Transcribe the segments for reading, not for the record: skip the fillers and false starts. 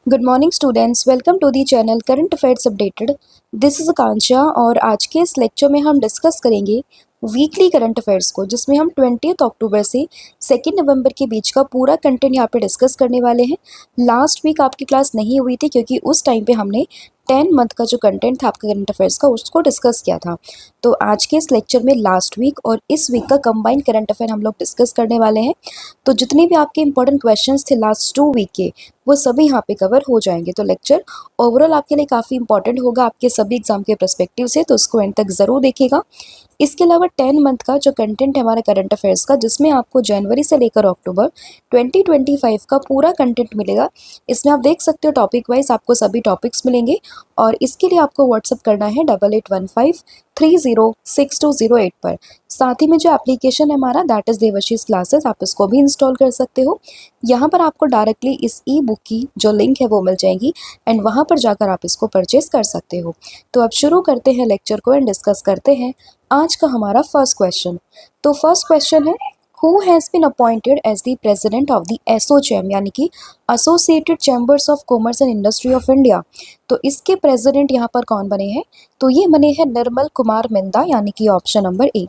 Good morning students, welcome to the channel current affairs updated. This is Akanksha और आज के इस लेक्चर में हम डिस्कस करेंगे वीकली करंट अफेयर्स को, जिसमें हम 20 अक्टूबर से 2 नवंबर के बीच का पूरा कंटेंट यहाँ पे डिस्कस करने वाले हैं। लास्ट वीक आपकी क्लास नहीं हुई थी क्योंकि उस टाइम पे हमने 10 मंथ का जो कंटेंट था आपका करंट अफेयर्स का उसको डिस्कस किया था। तो आज के इस लेक्चर में लास्ट वीक और इस वीक का कंबाइंड करंट अफेयर हम लोग डिस्कस करने वाले हैं। तो जितने भी आपके इंपॉर्टेंट क्वेश्चंस थे लास्ट 2 वीक के वो सभी यहाँ पे कवर हो जाएंगे। तो लेक्चर ओवरऑल आपके लिए काफ़ी इंपॉर्टेंट होगा आपके सभी एग्जाम के पर्सपेक्टिव से, तो उसको एंड तक ज़रूर देखिएगा। इसके अलावा 10 मंथ का जो कंटेंट है हमारे करंट अफेयर्स का, जिसमें आपको जनवरी से लेकर अक्टूबर 2025 का पूरा कंटेंट मिलेगा। इसमें आप देख सकते हो टॉपिक वाइज आपको सभी टॉपिक्स मिलेंगे और इसके लिए आपको व्हाट्सअप करना है 8815306208 पर। साथ ही में जो एप्लीकेशन है हमारा दैट इज़ देवर्षिस क्लासेस, आप इसको भी इंस्टॉल कर सकते हो। यहाँ पर आपको डायरेक्टली इस ई बुक की जो लिंक है वो मिल जाएगी एंड वहाँ पर जाकर आप इसको परचेस कर सकते हो। तो अब शुरू करते हैं लेक्चर को एंड डिस्कस करते हैं आज का हमारा फर्स्ट क्वेश्चन। तो फर्स्ट क्वेश्चन है, who has been appointed as the president of the ASSOCHAM, यानी कि associated chambers of commerce and industry of India. तो इसके प्रेसिडेंट यहाँ पर कौन बने हैं? तो ये बने हैं निर्मल कुमार मिंदा, यानी कि ऑप्शन नंबर ए।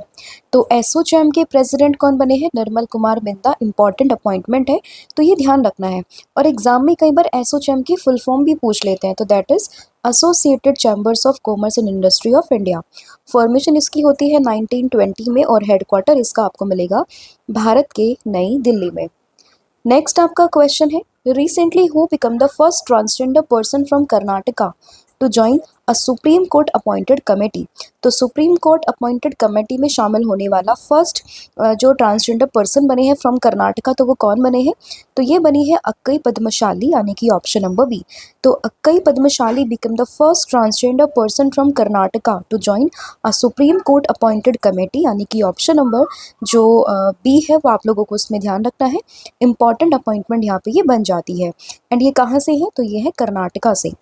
तो एसोचैम के प्रेसिडेंट कौन बने हैं? निर्मल कुमार मिंदा। इंपॉर्टेंट अपॉइंटमेंट है तो ये ध्यान रखना है। और एग्जाम में कई बार एसोचैम की फुल फॉर्म भी पूछ लेते हैं, तो that is associated chambers of commerce and industry of India. Formation इसकी होती है 1920 में और हेडक्वार्टर इसका आपको मिलेगा भारत के नई दिल्ली में। नेक्स्ट आपका क्वेश्चन है, recently who become the first transgender person from Karnataka to join a supreme court appointed committee. तो सुप्रीम कोर्ट अपॉइंटेड कमेटी में शामिल होने वाला फर्स्ट जो ट्रांसजेंडर पर्सन बने हैं फ्रॉम कर्नाटका, तो वो कौन बने हैं? तो ये बनी है अक्कई पद्मशाली, यानी कि ऑप्शन नंबर बी। तो Akkai Padmashali become the first transgender person from Karnataka to join a supreme court appointed committee, यानी कि ऑप्शन नंबर जो बी है वो आप लोगों को उसमें ध्यान रखना है। इंपॉर्टेंट अपॉइंटमेंट यहाँ पे ये बन जाती है एंड ये कहाँ से है? तो ये है कर्नाटका से।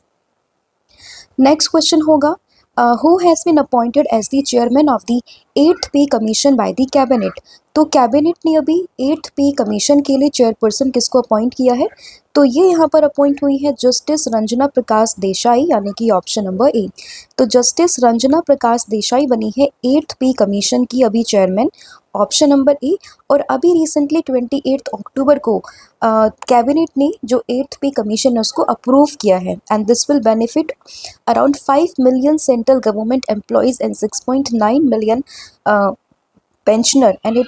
नेक्स्ट क्वेश्चन होगा, who has been appointed as the chairman of the 8th pay commission by the cabinet. तो कैबिनेट ने अभी 8th पे कमीशन के लिए चेयरपर्सन किसको अपॉइंट किया है? तो ये यहाँ पर अपॉइंट हुई है जस्टिस रंजना प्रकाश देसाई, यानी कि ऑप्शन नंबर ए। तो जस्टिस रंजना प्रकाश देसाई बनी है 8th पे कमीशन की अभी चेयरमैन, ऑप्शन नंबर ए। और अभी रिसेंटली 28 अक्टूबर को कैबिनेट ने जो 8th पे कमीशन है उसको अप्रूव किया है and this will benefit around 5 million central government employees and 6.9 million pensioner and it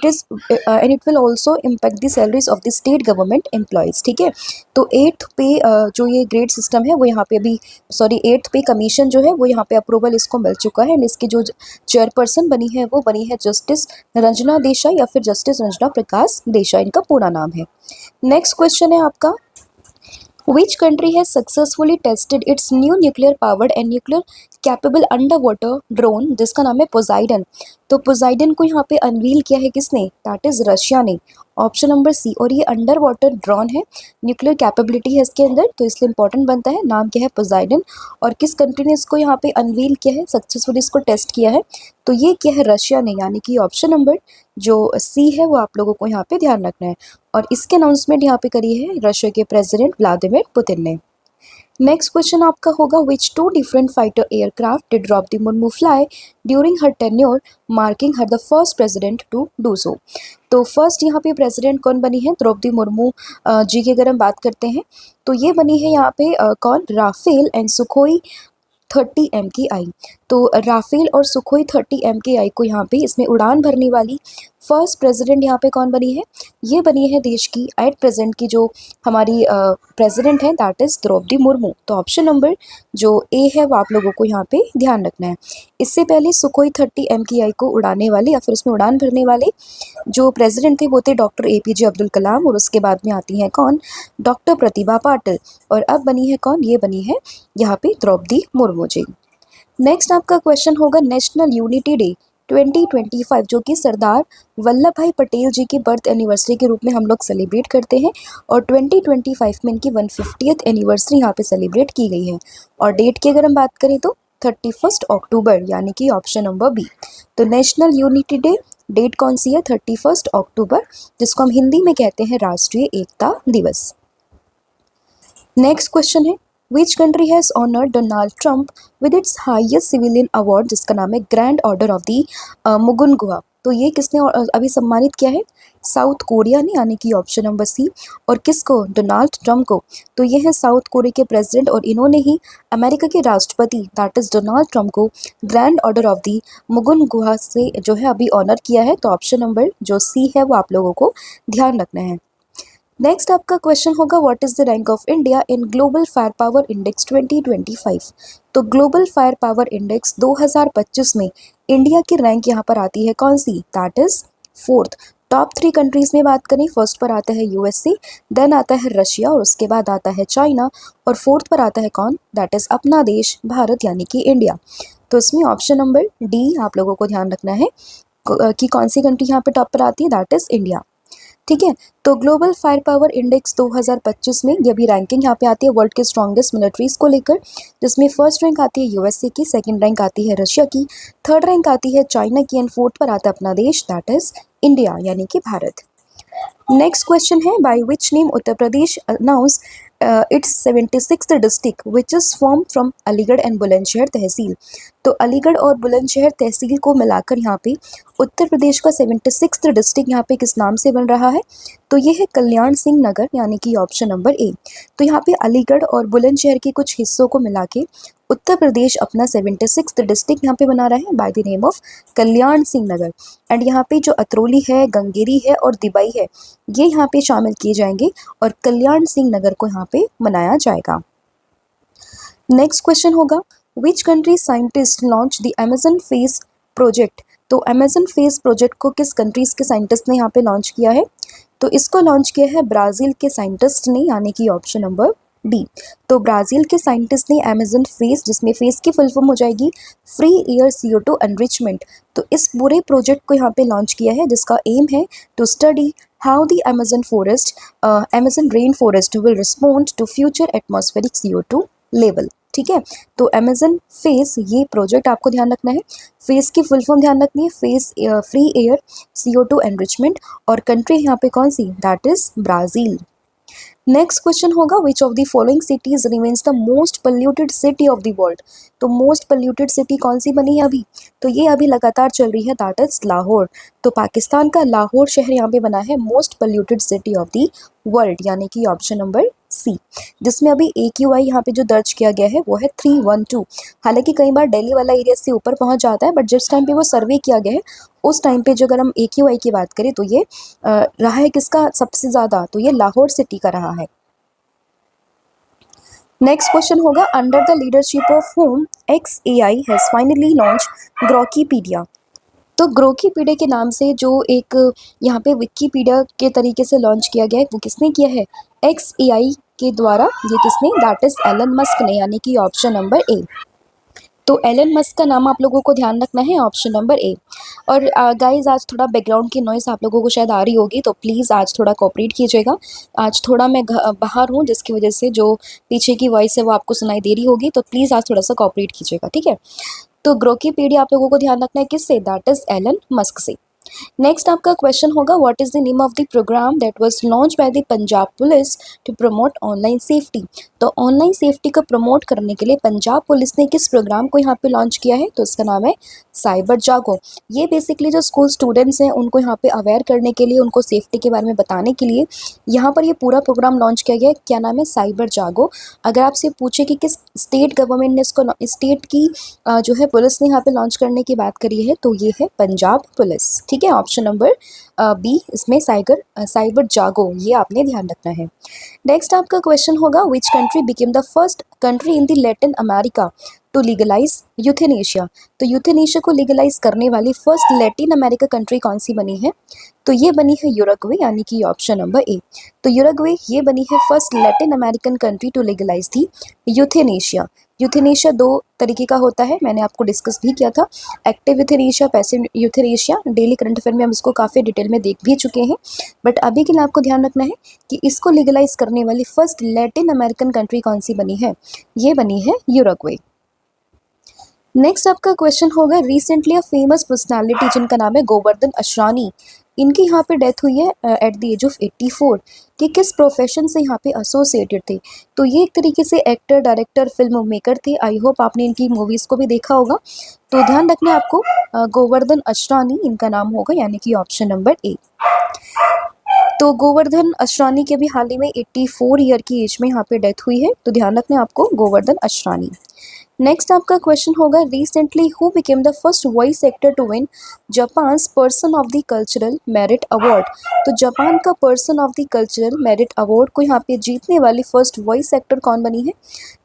will also impact the salaries of the state government employees। ठीक है, तो 8th पे जो ये ग्रेड सिस्टम है वो यहाँ पे अभी 8th पे कमीशन जो है वो यहाँ पे अप्रूवल इसको मिल चुका है एंड इसकी जो चेयरपर्सन बनी है वो बनी है जस्टिस रंजना देसाई या फिर जस्टिस रंजना प्रकाश देसाई, इनका पूरा नाम है। नेक्स्ट क्वेश्चन है आपका, Which country has successfully tested its new nuclear powered and nuclear capable under water drone, जिसका नाम है पोजाइडन। तो पोजाइडन को यहाँ पे अनवील किया है किसने? दैट इज रशिया ने, ऑप्शन नंबर सी। और ये अंडर वाटर ड्रोन है, न्यूक्लियर कैपेबिलिटी है इसके अंदर, तो इसलिए इंपॉर्टेंट बनता है। नाम क्या है? पोजाइडन। और किस कंट्री ने इसको यहाँ पे अनवील किया है, सक्सेसफुली इसको टेस्ट किया है? तो ये क्या है? रशिया ने, यानी कि ऑप्शन नंबर जो सी है वो आप लोगों को यहाँ पे ध्यान रखना है। और इसके अनाउंसमेंट यहाँ पे करी है रशिया के प्रेसिडेंट व्लादिमीर पुतिन ने। नेक्स्ट क्वेश्चन आपका होगा, which 2 different fighter aircraft did Droupadi Murmu fly during her tenure marking her the first president to do so. तो फर्स्ट यहाँ पे प्रेसिडेंट कौन बनी है? द्रौपदी मुर्मू जी की अगर हम बात करते हैं तो ये बनी है यहाँ पे कौन? Rafale and Sukhoi 30 MKI। तो राफेल और सुखोई 30 MKI को यहाँ पे इसमें उड़ान भरने वाली फर्स्ट प्रेसिडेंट यहाँ पे कौन बनी है? ये बनी है देश की एट प्रेजेंट की जो हमारी प्रेसिडेंट है दैट इज द्रौपदी मुर्मू। तो ऑप्शन नंबर जो ए है वो आप लोगों को यहाँ पे ध्यान रखना है। इससे पहले सुखोई 30 MKI को उड़ाने वाले या फिर उसमें उड़ान भरने वाले जो प्रेसिडेंट थे वो थे डॉक्टर APJ अब्दुल कलाम, और उसके बाद में आती हैं कौन? डॉक्टर प्रतिभा पाटिल। और अब बनी है कौन? ये बनी है यहाँ पे द्रौपदी मुर्मू जी। नेक्स्ट आपका क्वेश्चन होगा, नेशनल यूनिटी डे 2025 जो कि सरदार वल्लभ भाई पटेल जी की बर्थ एनिवर्सरी के रूप में हम लोग सेलिब्रेट करते हैं और 2025 में इनकी 150th एनिवर्सरी यहाँ पे सेलिब्रेट की गई है। और डेट की अगर हम बात करें तो 31 अक्टूबर, यानी कि ऑप्शन नंबर बी। तो नेशनल यूनिटी डे डेट कौन सी है? 31 अक्टूबर, जिसको हम हिंदी में कहते हैं राष्ट्रीय एकता दिवस। नेक्स्ट क्वेश्चन है, which country has honoured Donald Trump with its highest civilian award, जिसका नाम है ग्रैंड ऑर्डर ऑफ दी मुगुनगुआ। तो ये किसने अभी सम्मानित किया है? साउथ कोरिया ने, यानी कि ऑप्शन नंबर सी। और किसको? डोनाल्ड ट्रंप को। तो ये है साउथ कोरिया के प्रेसिडेंट और इन्होंने ही अमेरिका के राष्ट्रपति दैट इज डोनाल्ड ट्रंप को ग्रैंड ऑर्डर ऑफ दी मुगुनगुआ से जो है अभी ऑनर किया है। तो ऑप्शन नंबर जो सी है वो आप लोगों को ध्यान रखना है। नेक्स्ट आपका क्वेश्चन होगा, what is the rank of India in global fire power index 2025। तो ग्लोबल फायर पावर इंडेक्स 2025 में इंडिया की रैंक यहाँ पर आती है कौन सी? That is fourth. Top 3 countries में बात करें, फर्स्ट पर आता है यूएसए, देन आता है रशिया और उसके बाद आता है चाइना और फोर्थ पर आता है कौन? दैट इज अपना देश भारत यानी कि इंडिया। तो इसमें ऑप्शन नंबर डी आप लोगों को ध्यान रखना है कि कौन सी कंट्री यहाँ पे टॉप पर आती है, दैट इज इंडिया। ठीक है, तो ग्लोबल फायर पावर इंडेक्स 2025 में ये भी रैंकिंग यहाँ पे आती है वर्ल्ड के स्ट्रॉन्गेस्ट मिलिट्रीज को लेकर, जिसमें फर्स्ट रैंक आती है यूएसए की, सेकंड रैंक आती है रशिया की, थर्ड रैंक आती है चाइना की एंड फोर्थ पर आता है अपना देश दैट इज इंडिया यानी कि भारत। नेक्स्ट क्वेश्चन है, by which name Uttar Pradesh announce its 76th district which is form from Aligarh and Bulandshahr tehsil. तो अलीगढ़ और बुलंदशहर तहसील को मिलाकर यहाँ पे उत्तर प्रदेश का 76th डिस्ट्रिक्ट यहाँ पे किस नाम से बन रहा है? तो ये है कल्याण सिंह नगर यानी कि ऑप्शन नंबर ए। तो यहाँ पे अलीगढ़ और बुलंदशहर के कुछ हिस्सों को मिला के उत्तर प्रदेश अपना 76th डिस्ट्रिक्ट यहाँ पे बना रहा है by the name of Kalyan Singh Nagar. And यहाँ पे जो अतरौली है, गंगेरी है और दिबाई है, ये यहाँ पे शामिल किए जाएंगे और कल्याण सिंह नगर को यहाँ पे मनाया जाएगा। नेक्स्ट क्वेश्चन होगा, which country scientist launch the Amazon face project. तो अमेजन फेस प्रोजेक्ट को किस कंट्रीज के साइंटिस्ट ने यहाँ पे लॉन्च किया है? तो इसको लॉन्च किया है ब्राज़ील के साइंटिस्ट ने यानी कि ऑप्शन नंबर डी। तो ब्राज़ील के साइंटिस्ट ने अमेजन फेस, जिसमें फेस की फुल फॉर्म हो जाएगी फ्री एयर CO2 एनरिचमेंट, तो इस पूरे प्रोजेक्ट को यहाँ पे लॉन्च किया है जिसका एम है to study how the Amazon rain forest will respond to future atmospheric CO2 level. ठीक है, तो अमेजन फेस ये प्रोजेक्ट आपको ध्यान रखना है, फेस की फुल फॉर्म ध्यान रखनी है, face free air CO2 enrichment और कंट्री यहाँ पे कौन सी? That is Brazil. Next question होगा, which of the following cities remains the most polluted city of the world. तो मोस्ट पोल्यूटेड सिटी कौन सी बनी है अभी? तो ये अभी लगातार चल रही है, दैट इज लाहौर। तो पाकिस्तान का लाहौर शहर यहाँ पे बना है most polluted city of the world यानी कि ऑप्शन नंबर सी, जिसमें अभी AQI यहाँ पे जो दर्ज किया गया है वो है 312। हालांकि कई बार दिल्ली वाला एरिया से ऊपर पहुँच जाता है, बट जिस टाइम पे वो सर्वे किया गया है उस टाइम पे जो अगर हम AQI की बात करें तो ये रहा है किसका सबसे ज़्यादा? तो ये लाहौर सिटी का रहा है। नेक्स्ट क्वेश्चन होगा, under the leadership of home XAI has finally launch Grokipedia. तो ग्रोकीपीडिया के नाम से जो एक यहाँ पे विकीपीडिया के तरीके से लॉन्च किया गया है वो किसने किया है? XAI के द्वारा। ये किसने? दैट इज एलन मस्क ने यानी कि ऑप्शन नंबर ए। तो एलन मस्क का नाम आप लोगों को ध्यान रखना है, ऑप्शन नंबर ए। और गाइज आज थोड़ा बैकग्राउंड की नॉइज़ आप लोगों को शायद आ रही होगी, तो प्लीज़ आज थोड़ा कोऑपरेट कीजिएगा। आज थोड़ा मैं बाहर हूँ जिसकी वजह से जो पीछे की वॉइस है वो आपको सुनाई दे रही होगी, तो प्लीज़ आज थोड़ा सा कोऑपरेट कीजिएगा, ठीक है। तो ग्रोकीपीडिया आप लोगों को ध्यान रखना है किससे? दैट इज एलन मस्क से। नेक्स्ट आपका क्वेश्चन होगा, what is the name of the program that was launched by the Punjab police to promote online safety. तो ऑनलाइन सेफ्टी को प्रमोट करने के लिए पंजाब पुलिस ने किस प्रोग्राम को यहाँ पे लॉन्च किया है? तो इसका नाम है साइबर जागो। ये बेसिकली जो स्कूल स्टूडेंट्स हैं उनको यहाँ पे अवेयर करने के लिए, उनको सेफ्टी के बारे में बताने के लिए यहाँ पर ये पूरा प्रोग्राम लॉन्च किया गया है। क्या नाम है? साइबर जागो। अगर आपसे पूछे कि किस स्टेट गवर्नमेंट ने इसको, स्टेट की जो है पुलिस ने यहाँ पे लॉन्च करने की बात करी है, तो ये है पंजाब पुलिस। ठीक है, ऑप्शन नंबर बी इसमें साइबर जागो, ये आपने ध्यान रखना है। नेक्स्ट आपका क्वेश्चन होगा, which country became the first country in the Latin America to legalize euthanasia. तो यूथेनेशिया को लीगलाइज करने वाली फर्स्ट लैटिन अमेरिका कंट्री कौन सी बनी है? तो ये बनी है यूरुग्वे यानी कि ऑप्शन नंबर ए। तो यूरुग्वे ये बनी है first Latin American country to legalize the euthanasia. Euthanasia 2 तरीके का होता है, मैंने आपको डिस्कस भी किया था, active euthanasia, passive euthanasia. Daily current affair में हम इसको काफ़ी डिटेल में देख भी चुके हैं, बट अभी के लिए आपको ध्यान रखना है कि इसको लीगलाइज करने वाली फर्स्ट लैटिन अमेरिकन कंट्री कौन सी बनी है? ये बनी है यूरुग्वे। नेक्स्ट आपका क्वेश्चन होगा, रिसेंटली अ फेमस पर्सनालिटी जिनका नाम है गोवर्धन असरानी इनकी यहाँ पे डेथ हुई है एट द एज ऑफ 84। कि किस प्रोफेशन से यहाँ पे एसोसिएटेड थे? तो ये एक तरीके से एक्टर, डायरेक्टर, फिल्म मेकर थे। आई होप आपने इनकी मूवीज़ को भी देखा होगा। तो ध्यान रखना है आपको, गोवर्धन असरानी इनका नाम होगा, यानी कि ऑप्शन नंबर ए। तो गोवर्धन असरानी के भी हाल ही में 84 ईयर की एज में यहाँ पे डेथ हुई है। तो ध्यान रखना है आपको, गोवर्धन असरानी। नेक्स्ट आपका क्वेश्चन होगा, recently who became the first voice actor to win Japan's person of the cultural merit award? तो जापान का person of the cultural merit award को यहाँ पे जीतने वाली फर्स्ट वॉइस एक्टर कौन बनी है?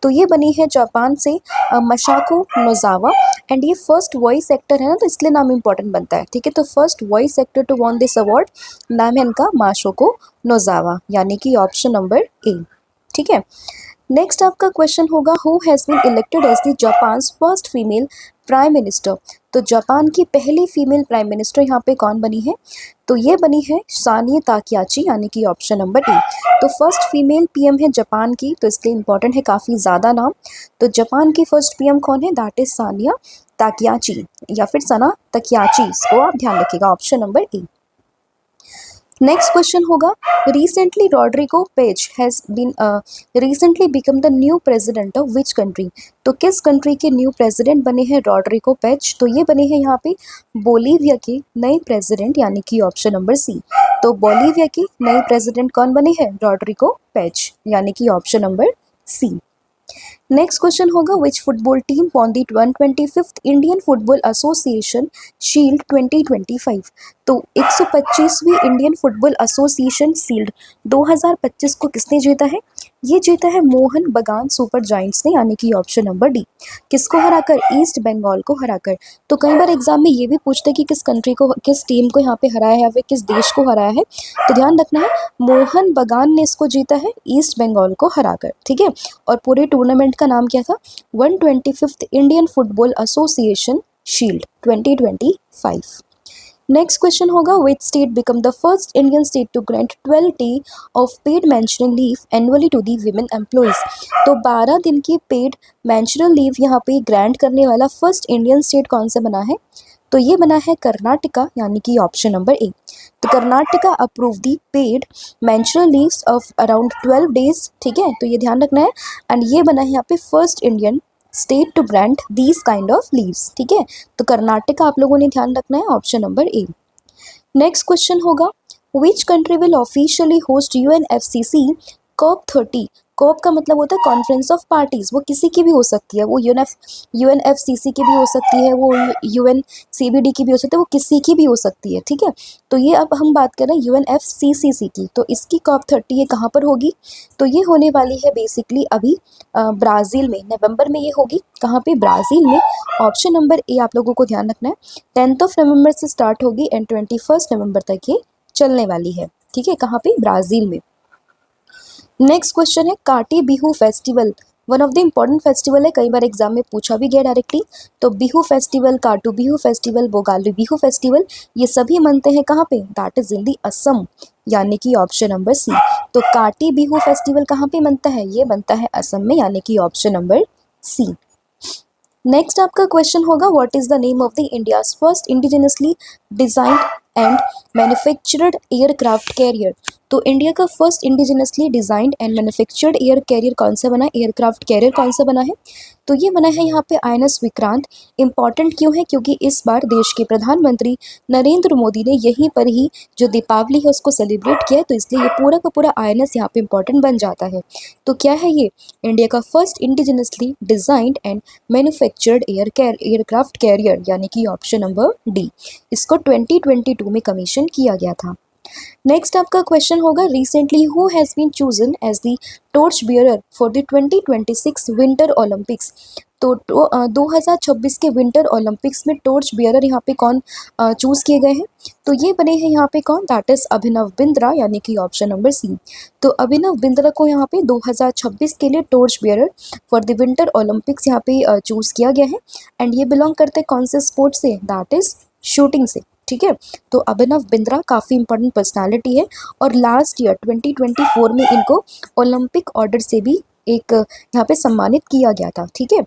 तो ये बनी है जापान से मशाको नोजावा। एंड ये फर्स्ट वॉइस एक्टर है ना, तो इसलिए नाम इंपॉर्टेंट बनता है। ठीक है, तो first voice actor to won this award, नाम है इनका माशोको नोजावा, यानी कि ऑप्शन नंबर ए। ठीक है, नेक्स्ट आपका क्वेश्चन होगा, who has been elected as the Japan's first female prime minister? तो जापान की पहली फीमेल प्राइम मिनिस्टर यहाँ पे कौन बनी है? तो ये बनी है सानिया ताकेयाची, यानी कि ऑप्शन नंबर ए। तो फर्स्ट फीमेल पीएम है जापान की, तो इसलिए इंपॉर्टेंट है काफ़ी ज़्यादा नाम। तो जापान की फर्स्ट पीएम कौन है? दैट इज सानिया ताकेयाची, या फिर सना ताकेयाची, इसको आप ध्यान रखिएगा, option number A. Next question होगा, recently Rodrigo Paz has been recently become the new president of which country? तो किस कंट्री के न्यू प्रेसिडेंट बने हैं रॉड्रिगो पेज? तो ये बने हैं यहाँ पे बोलीविया के नए प्रेसिडेंट, यानी कि ऑप्शन नंबर सी। तो बोलीविया के नए प्रेसिडेंट कौन बने हैं? रॉड्रिगो पेज, यानी कि option number C. Next question होगा, which football team won the 125th Indian Football Association Shield 2025? तो 125वीं इंडियन फुटबॉल एसोसिएशन शील्ड 2025 को किसने जीता है? ये जीता है मोहन बगान सुपर जायंट्स ने, यानी कि ऑप्शन नंबर डी। किसको हराकर? ईस्ट बंगाल को हराकर। तो कई बार एग्जाम में ये भी पूछते हैं कि किस कंट्री को, किस टीम को यहाँ पे हराया है या फिर किस देश को हराया है। तो ध्यान रखना है, मोहन बगान ने इसको जीता है ईस्ट बंगाल को हराकर। ठीक है, और पूरे टूर्नामेंट का नाम क्या था? 125th Indian Football Association Shield 2025। Next question होगा, which state become the first Indian state to grant 12 day of paid menstrual leave annually to the women employees? तो 12 दिन की पेड मेंस्ट्रुअल लीव यहाँ पे ग्रांट करने वाला फर्स्ट इंडियन स्टेट कौन सा बना है? तो ये बना है कर्नाटका, यानी कि ऑप्शन नंबर ए। तो Karnataka approve the paid menstrual leaves of around 12 days. ठीक है, तो ये ध्यान रखना है। एंड ये बना है यहाँ पे first Indian state to grant these kind of leaves. ठीक है, तो कर्नाटका आप लोगों ने ध्यान रखना है, option number A. Next question होगा, which country will officially host UNFCC COP30? Corp का मतलब होता है कॉन्फ्रेंस ऑफ पार्टीज, वो किसी की भी हो सकती है, वो UNFCC की भी हो सकती है, वो UNCBD की भी हो सकती है, वो किसी की भी हो सकती है। ठीक है, तो ये अब हम बात कर रहे हैं UNFCCC की। तो इसकी COP30 ये कहाँ पर होगी? तो ये होने वाली है बेसिकली अभी ब्राज़ील में, नवंबर में ये होगी। कहाँ पे? ब्राज़ील में। ऑप्शन नंबर ए आप लोगों को ध्यान रखना है। 10 नवंबर से स्टार्ट होगी एंड 21 नवंबर तक ये चलने वाली है। ठीक है, कहाँ पे? ब्राज़ील में। नेक्स्ट क्वेश्चन है, काटी Bihu festival one of the important festival है, कई बार एग्जाम में पूछा भी गया डायरेक्टली। तो बिहू फेस्टिवल, काटू बिहू फेस्टिवल, बोगाली बिहू फेस्टिवल, ये सभी मनते हैं कहाँ पे? दैट इज इन दी असम, यानी कि ऑप्शन नंबर सी। तो काटी बिहू फेस्टिवल कहाँ पे बनता है? ये बनता है असम में, यानी कि ऑप्शन नंबर सी। नेक्स्ट आपका क्वेश्चन होगा, what is the name of the India's first indigenously designed and manufactured aircraft carrier? तो इंडिया का first indigenously designed and manufactured air carrier कौन सा बना है? एयरक्राफ्ट कैरियर कौन सा बना है? तो ये बना है यहाँ पे INS विक्रांत। इंपॉर्टेंट क्यों है? क्योंकि इस बार देश के प्रधानमंत्री नरेंद्र मोदी ने यहीं पर ही जो दीपावली है उसको सेलिब्रेट किया है, तो इसलिए ये पूरा का पूरा INS यहाँ पे इंपॉर्टेंट बन जाता है। तो क्या है ये? इंडिया का first indigenously designed and manufactured aircraft career, यानी कि ऑप्शन नंबर डी। इसको 2022 में कमीशन किया गया था। नेक्स्ट आपका क्वेश्चन होगा, recently who has been chosen as the torch bearer for the 2026 winter Olympics? तो 2026 के विंटर ओलंपिक्स में टॉर्च बियरर यहाँ पे कौन चूज़ किए गए हैं? तो ये बने हैं यहाँ पे कौन? दैट इज अभिनव बिंद्रा, यानी कि ऑप्शन नंबर सी। तो अभिनव बिंद्रा को यहाँ पे 2026 के लिए torch bearer for the winter Olympics यहाँ पे चूज़ किया गया है। एंड ये बिलोंग करते हैं कौन से स्पोर्ट से? दैट इज शूटिंग से। ठीक है, तो अभिनव बिंद्रा काफ़ी इंपॉर्टेंट पर्सनालिटी है और लास्ट ईयर 2024 में इनको ओलंपिक ऑर्डर से भी एक यहाँ पे सम्मानित किया गया था। ठीक है,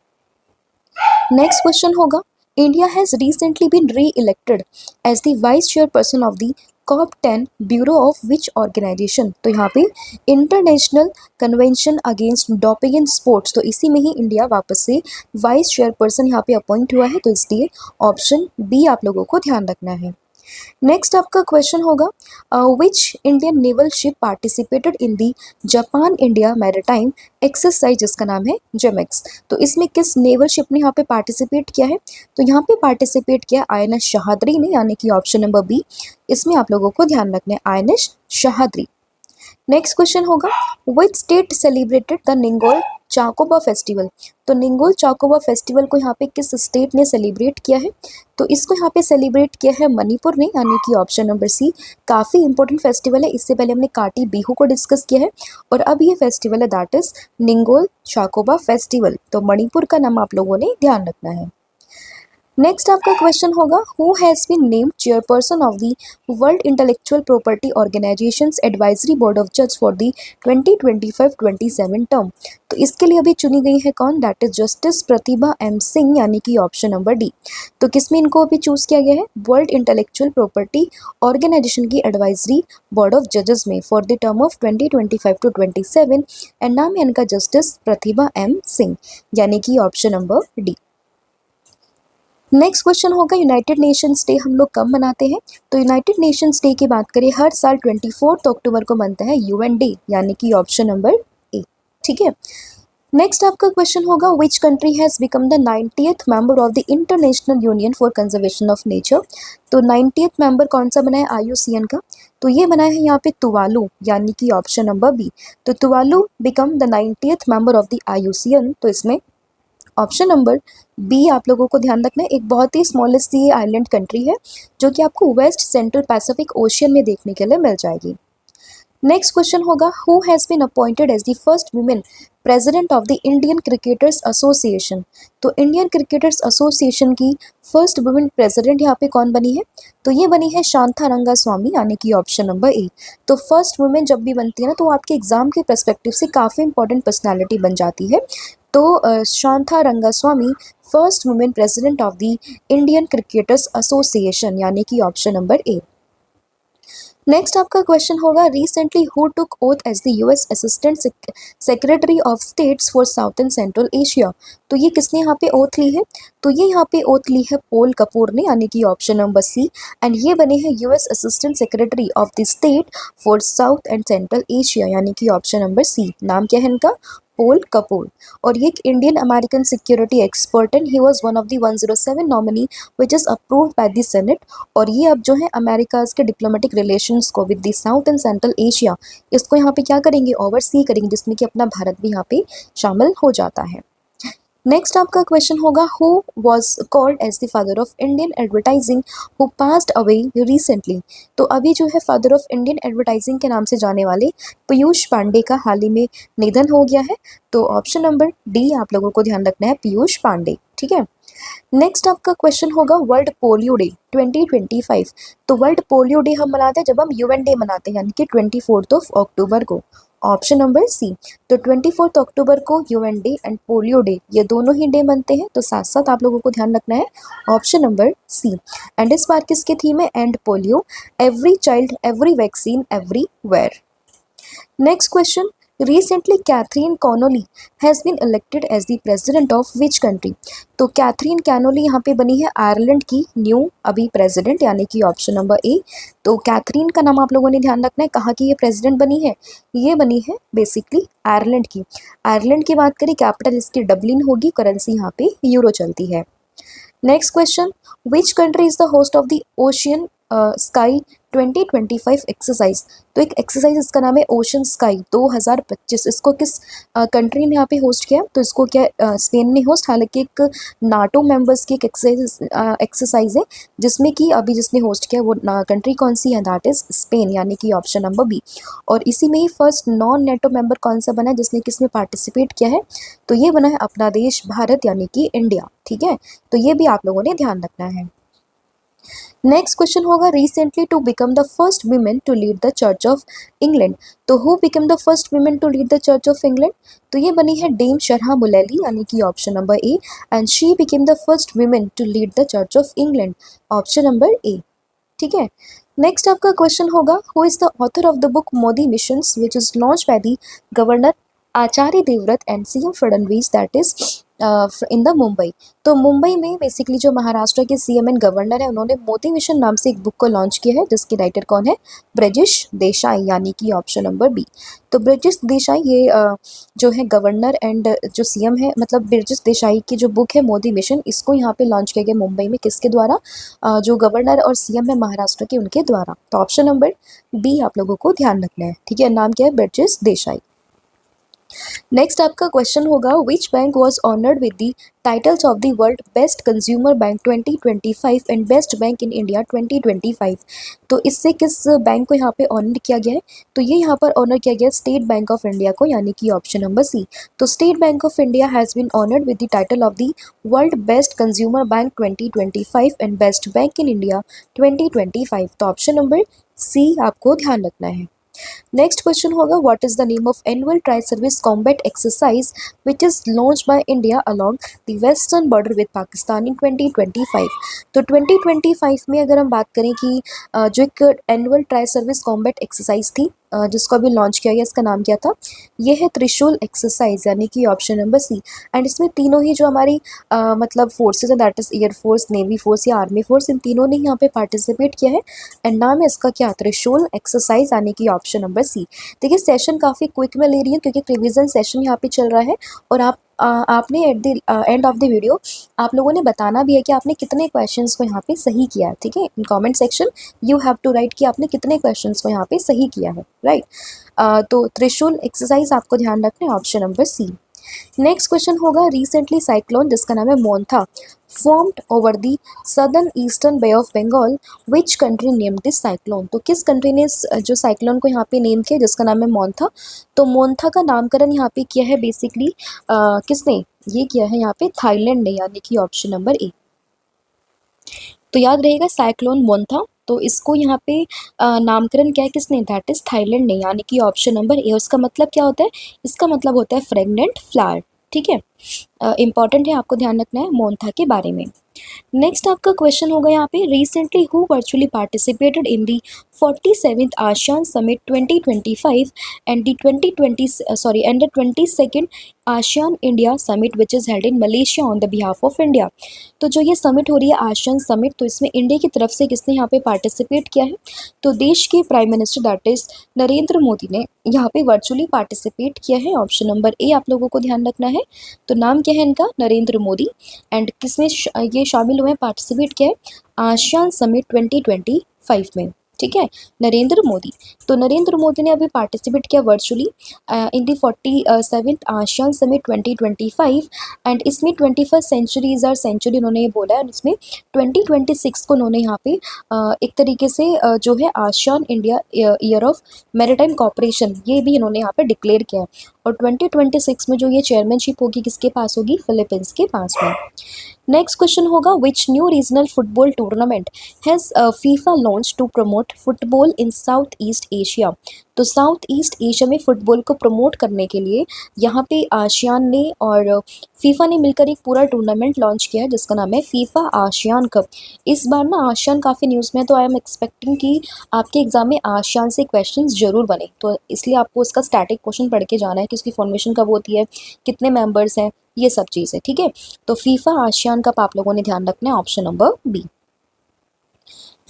नेक्स्ट क्वेश्चन होगा, India has recently been re elected as the vice chairperson of the COP 10 bureau of which organization? तो यहाँ पे international convention against doping in sports, तो इसी में ही इंडिया वापस से वाइस चेयरपर्सन यहाँ पे अपॉइंट हुआ है, तो इसलिए ऑप्शन बी आप लोगों को ध्यान रखना है। नेक्स्ट आपका क्वेश्चन होगा which Indian naval ship participated in the Japan India maritime exercise, जिसका नाम है जेमेक्स। तो इसमें किस नेवल शिप ने यहाँ पे पार्टिसिपेट किया है? तो यहाँ पे पार्टिसिपेट किया INS शहादरी ने, यानी कि ऑप्शन नंबर बी इसमें आप लोगों को ध्यान रखना है, INS शहादरी। नेक्स्ट क्वेश्चन होगा which state celebrated the Ningol Chakouba festival? तो निंगोल चाकोबा फेस्टिवल को यहाँ पे किस स्टेट ने सेलिब्रेट किया है? तो इसको यहाँ पे सेलिब्रेट किया है मणिपुर ने, यानी कि ऑप्शन नंबर सी। काफ़ी इंपॉर्टेंट फेस्टिवल है, इससे पहले हमने काटी बिहू को डिस्कस किया है और अब ये फेस्टिवल है दैट इज निंगोल चाकोबा फेस्टिवल। तो मणिपुर का नाम आप लोगों ने ध्यान रखना है। नेक्स्ट आपका क्वेश्चन होगा who has been named chairperson of the world intellectual property organization's advisory board of जज फॉर द 2025-27 टर्म? तो इसके लिए अभी चुनी गई है कौन? That is justice Pratibha M Singh, यानी कि ऑप्शन नंबर डी। तो किसमें इनको अभी चूज किया गया है? वर्ल्ड इंटेलेक्चुअल प्रॉपर्टी ऑर्गेनाइजेशन की एडवाइजरी बोर्ड ऑफ जजेस में for the term of 2025-27 and नाम है इनका जस्टिस प्रतिभा M सिंह, यानी कि option number D. Next question होगा यूनाइटेड नेशंस डे हम लोग कब मनाते हैं? तो यूनाइटेड नेशंस डे की बात करें हर साल 24 अक्टूबर को मनता है UN डे, यानी कि ऑप्शन नंबर ए। ठीक है। नेक्स्ट आपका क्वेश्चन होगा which country has become the 90th member of the international union for conservation of nature? तो 90th मेंबर कौन सा बना है IUCN का? तो ये बना है यहाँ पे तुवालू, यानी कि ऑप्शन नंबर बी। तो Tuvalu become the 90th member of the IUCN, तो इसमें ऑप्शन नंबर बी आप लोगों को ध्यान रखना है। एक बहुत ही स्मॉलेस्ट सी आइलैंड कंट्री है जो कि आपको वेस्ट सेंट्रल पैसिफिक ओशियन में देखने के लिए मिल जाएगी। नेक्स्ट क्वेश्चन होगा who has been appointed as the first women president of the Indian cricketers association? तो इंडियन क्रिकेटर्स एसोसिएशन की फर्स्ट वुमेन प्रेसिडेंट यहाँ पे कौन बनी है? तो ये बनी है शांता रंगास्वामी, यानी कि ऑप्शन नंबर ए। तो फर्स्ट वुमेन जब भी बनती है ना, तो आपके एग्जाम के पर्सपेक्टिव से काफ़ी इंपॉर्टेंट पर्सनैलिटी बन जाती है। तो Shanta Rangaswamy first women president of the Indian cricketers association, यानी कि ऑप्शन नंबर ए। नेक्स्ट आपका क्वेश्चन होगा recently who took oath as the US assistant secretary of states for south and central Asia? तो ये किसने यहाँ पे ओथ ली है? तो ये यहाँ पे ओथ ली है पोल कपूर ने, यानी कि ऑप्शन नंबर सी। एंड ये बने हैं US assistant secretary of the state for south and central Asia, यानी कि ऑप्शन नंबर सी। नाम क्या है इनका? पोल कपूर। और ये एक Indian American security expert and he was one of the 107 nominee which is approved by the senate. और ये अब जो है अमेरिका के डिप्लोमेटिक रिलेशंस को with the south and central Asia, इसको यहाँ पे क्या करेंगे? ओवरसी करेंगे, जिसमें कि अपना भारत भी यहाँ पे शामिल हो जाता है। नेक्स्ट आपका क्वेश्चन होगा who was called as the father of Indian advertising who passed away recently? तो अभी जो है फादर ऑफ इंडियन एडवर्टाइजिंग के नाम से जाने वाले पीयूष पांडे का हाल ही में निधन हो गया है। तो ऑप्शन नंबर डी आप लोगों को ध्यान रखना है, पीयूष पांडे। ठीक है। नेक्स्ट आपका क्वेश्चन होगा वर्ल्ड पोलियो डे 2025। तो वर्ल्ड पोलियो डे हम मनाते हैं जब हम UN डे मनाते हैं, यानी कि 24 अक्टूबर को। Option number C. तो 24 अक्टूबर को UN day and polio day ये दोनों ही डे बनते हैं, तो साथ साथ आप लोगों को ध्यान रखना है ऑप्शन नंबर सी। एंड इस बार किसकी थीम है? And polio, every child every vaccine everywhere. Next question recently Catherine Connolly has been elected as the president of which country? तो कैथरीन कैनोली यहाँ पे बनी है आयरलैंड की न्यू अभी प्रेसिडेंट, यानी कि ऑप्शन नंबर ए। तो कैथरीन का नाम आप लोगों ने ध्यान रखना है। कहाँ की ये प्रेसिडेंट बनी है? ये बनी है बेसिकली आयरलैंड की। आयरलैंड की बात करें, कैपिटल इसकी डबलिन होगी, करेंसी यहाँ पे यूरो चलती है। Next question which country is the host of the ocean sky 2025 exercise? तो एक एक्सरसाइज इसका नाम है ओशन स्काई 2025। इसको किस कंट्री ने यहाँ पे होस्ट किया? तो इसको क्या स्पेन ने होस्ट, हालांकि एक नाटो मेंबर्स की एक एक्सरसाइज है जिसमें कि अभी जिसने होस्ट किया वो कंट्री कौन सी है? दैट इज स्पेन, यानी कि ऑप्शन नंबर बी। और इसी में ही फर्स्ट नॉन नेटो मेंबर कौन सा बना है जिसने किसमें पार्टिसिपेट किया है? तो ये बना है अपना देश भारत, यानी कि इंडिया। ठीक है, तो ये भी आप लोगों ने ध्यान रखना है। नेक्स्ट क्वेश्चन होगा recently to become the first women to lead the Church of England. तो who become the first women to lead the Church of England? तो ये बनी है डेम शरहा मुलेली, यानी कि option number A. And she became the first women to lead the Church of England, option number A. ठीक है। Next आपका question होगा, who is the author of the book Modi missions which is launch by the governor Acharya Devvrat and CM Fadnavis, that is in the Mumbai. तो मुंबई में basically जो महाराष्ट्र के CM and governor है, उन्होंने मोदी मिशन नाम से एक बुक को लॉन्च किया है, जिसके राइटर कौन है? ब्रजेश देसाई, यानी कि ऑप्शन नंबर बी। तो ब्रजेश देसाई ये जो है गवर्नर एंड जो सीएम है, मतलब ब्रजेश देसाई की जो बुक है मोदी मिशन, इसको यहाँ पे लॉन्च किया गया मुंबई में, किसके द्वारा? जो गवर्नर और सीएम है महाराष्ट्र के, उनके द्वारा। तो ऑप्शन नंबर बी आप लोगों को ध्यान रखना है, ठीक है। नाम क्या है? ब्रजेश देसाई। नेक्स्ट आपका क्वेश्चन होगा, which bank was honoured with the titles of the world best consumer bank 2025 and best bank in India 2025। तो इससे किस बैंक को यहाँ पे ऑनर किया गया है? तो ये यहाँ पर ऑनर किया गया स्टेट बैंक ऑफ इंडिया को, यानी कि ऑप्शन नंबर सी। तो State Bank of India has been honoured with the title of the world best consumer bank 2025 and best bank in India 2025। तो ऑप्शन नंबर सी आपको ध्यान रखना है। Next question होगा, what is the name of annual tri service combat exercise which is launch by India along the western border with Pakistan in 2025। तो 2025 में अगर हम बात करें कि जो एक annual tri service combat exercise थी, जिसको अभी लॉन्च किया गया, इसका नाम क्या था? ये है त्रिशूल एक्सरसाइज, यानी कि ऑप्शन नंबर सी। एंड इसमें तीनों ही जो हमारी मतलब फोर्सेज है, that is air force, navy force या आर्मी फोर्स, इन तीनों ने यहाँ पे पार्टिसिपेट किया है। एंड नाम है इसका क्या? त्रिशूल एक्सरसाइज, यानी कि ऑप्शन नंबर सी। देखिए सेशन काफ़ी क्विक में ले रही है, क्योंकि रिविजन सेशन यहाँ पे चल रहा है, और आपने at the end of the video आप लोगों ने बताना भी है कि आपने कितने क्वेश्चंस को यहाँ पे सही किया है, ठीक है। In comment section you have to write कि आपने कितने क्वेश्चंस को यहाँ पे सही किया है, राइट। तो त्रिशूल एक्सरसाइज आपको ध्यान रखना है, option number C. Next question होगा, रिसेंटली साइक्लोन जिसका नाम है Montha formed over the southern eastern bay of Bengal, which country name this cyclone. तो किस कंट्री ने जो साइक्लोन को यहाँ पे नेम किया, जिसका नाम है मोन्था। तो मोन्था का नामकरण यहाँ पे किया है बेसिकली किसने? ये किया है यहाँ पे थाईलैंड ने, यानी कि ऑप्शन नंबर ए। तो याद रहेगा साइक्लोन मोन्था, तो इसको यहाँ पे नामकरण क्या है किसने? दैट इज थाईलैंड ने, यानी कि ऑप्शन नंबर ए। उसका मतलब क्या होता है? इसका मतलब होता है फ्रेगनेंट फ्लावर, ठीक है। इंपॉर्टेंट है, आपको ध्यान रखना है मोन्था के बारे में। नेक्स्ट आपका क्वेश्चन होगा यहाँ पे, recently who virtually participated in the 47th ASEAN summit 2025 and the 22nd ASEAN India summit which is held in Malaysia on the behalf of India. तो जो ये समिट हो रही है आसियान समिट, तो इसमें इंडिया की तरफ से किसने यहाँ पे पार्टिसिपेट किया है? तो देश के prime minister that is Narendra Modi ने यहाँ पे वर्चुअली पार्टिसिपेट किया है, ऑप्शन नंबर ए आप लोगों को ध्यान रखना है। तो नाम क्या है इनका? नरेंद्र मोदी। एंड किसमें ये शामिल हुए, पार्टिसिपेट किया है? आसियान समिट 2025 में, ठीक है, नरेंद्र मोदी। तो नरेंद्र मोदी ने अभी पार्टिसिपेट किया virtually in the 47th ASEAN summit 2025। And इसमें 21st sanctuary is our century उन्होंने ये बोला है, और इसमें 2026 को उन्होंने यहाँ पे एक तरीके से जो है ASEAN India year of maritime cooperation, ये भी इन्होंने यहाँ पे डिक्लेयर किया है। और 2026 में जो ये चेयरमैनशिप होगी किसके पास होगी? फिलीपींस के पास में। नेक्स्ट क्वेश्चन होगा, which new regional football tournament has FIFA launch to promote football in south east Asia. तो साउथ ईस्ट एशिया में फुटबॉल को प्रमोट करने के लिए यहाँ पे आसियान ने और फीफा ने मिलकर एक पूरा टूर्नामेंट लॉन्च किया है, जिसका नाम है फीफा आसियान कप। इस बार ना आसियान काफ़ी न्यूज़ में, तो आई एम एक्सपेक्टिंग कि आपके एग्जाम में आसियान से क्वेश्चन जरूर बने, तो इसलिए आपको उसका स्टैटिक क्वेश्चन पढ़ के जाना है कि उसकी फॉर्मेशन कब होती है, कितने मेंबर्स हैं, ये सब चीज़ है, ठीक है। तो फीफा आसियान कप आप लोगों ने ध्यान रखना है, ऑप्शन नंबर बी।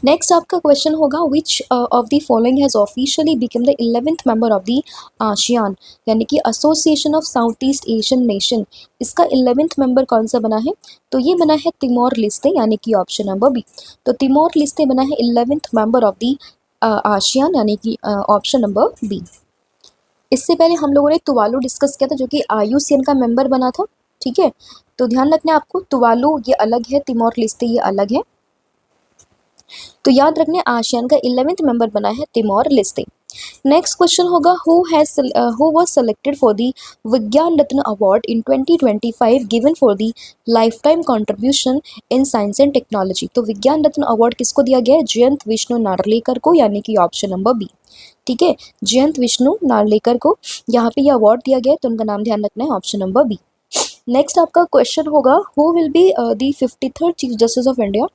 नेक्स्ट आपका क्वेश्चन होगा, which of the following has officially become the 11th member of the ASEAN, यानी कि association of south east Asian nation. इसका 11th मेंबर कौन सा बना है? तो ये बना है तिमोर लेस्ते, यानी कि ऑप्शन नंबर बी। तो तिमोर लेस्ते बना है 11th member of the ASEAN, यानी कि ऑप्शन नंबर बी। इससे पहले हम लोगों ने तुवालू डिस्कस किया था, जो कि आईयूसीएन का मेंबर बना था, ठीक है। तो ध्यान रखना है आपको, तुवालू ये अलग है, तिमोर लेस्ते ये अलग है। तो याद रखने आसियान का 11th मेंबर बना है तिमोर लेस्ते। नेक्स्ट क्वेश्चन होगा, who was selected for the Vigyan Ratna award in 2025 given for the lifetime contribution in science and technology. तो विज्ञान रत्न अवार्ड किसको दिया गया है? जयंत विष्णु नार्लिकर को, यानी कि ऑप्शन नंबर बी, ठीक है। जयंत विष्णु नार्लिकर को यहाँ पे ये अवार्ड दिया गया है, तो उनका नाम ध्यान रखना है, ऑप्शन नंबर बी। नेक्स्ट आपका क्वेश्चन होगा who will be the 53rd chief justice of India.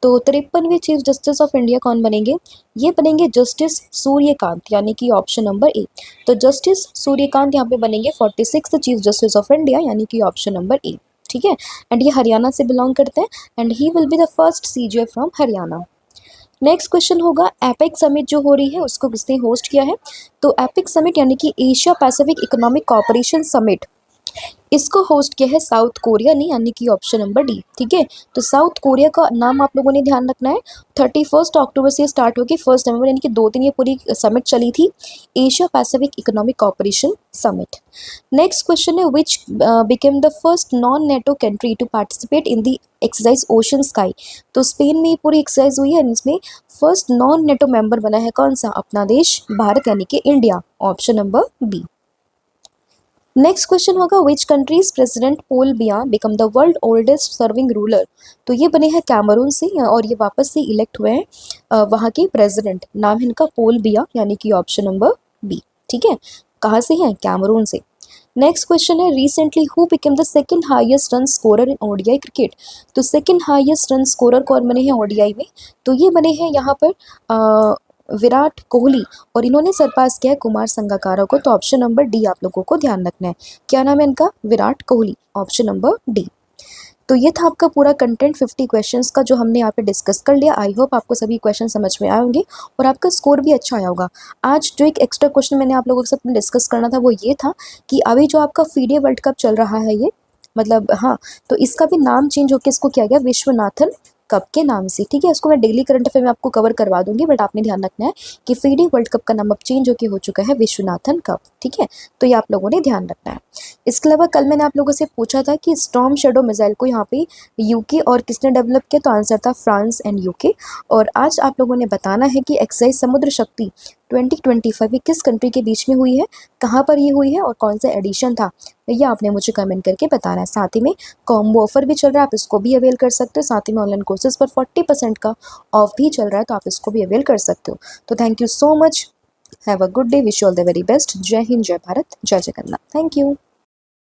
तो 53वें चीफ जस्टिस ऑफ इंडिया कौन बनेंगे? ये बनेंगे जस्टिस सूर्यकांत, यानी कि ऑप्शन नंबर ए। तो जस्टिस सूर्यकांत यहाँ पे बनेंगे 46th chief justice of India, यानी कि ऑप्शन नंबर ए। ठीक है, एंड ये हरियाणा से बिलोंग करते हैं and he will be the first CJ from Haryana. Next question होगा एपिक समिट जो हो रही है उसको किसने होस्ट किया है? तो एपिक समिट यानी कि Asia Pacific Economic Cooperation summit, इसको होस्ट किया है साउथ कोरिया ने, यानी कि ऑप्शन नंबर डी। ठीक है, तो साउथ कोरिया का नाम आप लोगों ने ध्यान रखना है। 31 अक्टूबर से स्टार्ट होगी 1 नवंबर, यानी कि 2 दिन ये पूरी समिट चली थी, Asia Pacific Economic Cooperation summit. Next question है which became the first non NATO country to participate in the exercise Ocean Sky. तो स्पेन में ये पूरी एक्सरसाइज हुई है, इसमें फर्स्ट नॉन नेटो मेंबर बना है कौन सा? अपना देश भारत, यानी कि India, option number B. Next question होगा which country's president Paul Biya become the world oldest serving ruler. तो ये बने हैं कैमरून से और ये वापस से इलेक्ट हुए हैं वहाँ के प्रेसिडेंट, नाम है इनका पोल बिया, यानी कि ऑप्शन नंबर बी। ठीक है, कहाँ से हैं? कैमरून से। नेक्स्ट क्वेश्चन है recently who became the second highest run scorer in ODI cricket. तो सेकंड हाईएस्ट रन स्कोरर कौन बने हैं ओडीआई में? तो ये बने हैं यहाँ पर विराट कोहली, और इन्होंने सरपास किया है कुमार संगकारा को। तो ऑप्शन नंबर डी आप लोगों को ध्यान रखना है। क्या नाम है इनका? Virat Kohli, option number D. तो ये था आपका पूरा कंटेंट 50 क्वेश्चंस का जो हमने यहाँ पे डिस्कस कर लिया। आई होप आपको सभी क्वेश्चन समझ में आए होंगे और आपका स्कोर भी अच्छा आया होगा। आज जो एक एक्स्ट्रा क्वेश्चन मैंने आप लोगों के साथ डिस्कस करना था वो ये था कि अभी जो आपका फीडे वर्ल्ड कप चल रहा है ये, मतलब हाँ, तो इसका भी नाम चेंज होकर इसको किया गया विश्वनाथन कप के नाम से। ठीक है, इसको मैं डेली करंट अफेयर में आपको कवर करवा दूंगी, बट आपने ध्यान रखना है कि फीडे वर्ल्ड कप का नाम अब चेंज होकर हो चुका है विश्वनाथन कप। ठीक है, तो ये आप लोगों ने ध्यान रखना है। इसके अलावा कल मैंने आप लोगों से पूछा था कि स्टॉर्म शैडो मिसाइल को यहाँ पे यूके और किसने डेवलप किया, तो आंसर था फ्रांस एंड यूके। और आज आप लोगों ने बताना है कि एक्सरसाइज समुद्र शक्ति 2025 ये किस कंट्री के बीच में हुई है, कहाँ पर ये हुई है और कौन सा एडिशन था, ये आपने मुझे कमेंट करके बताना है। साथ ही में कॉम्बो ऑफर भी चल रहा है, आप इसको भी अवेल कर सकते हो। साथ ही में ऑनलाइन कोर्सेज पर 40% का ऑफ भी चल रहा है, तो आप इसको भी अवेल कर सकते हो। तो thank you so much, have a good day, wish you all the very best. जय हिंद, जय भारत, जय जगन्नाथ। Thank you.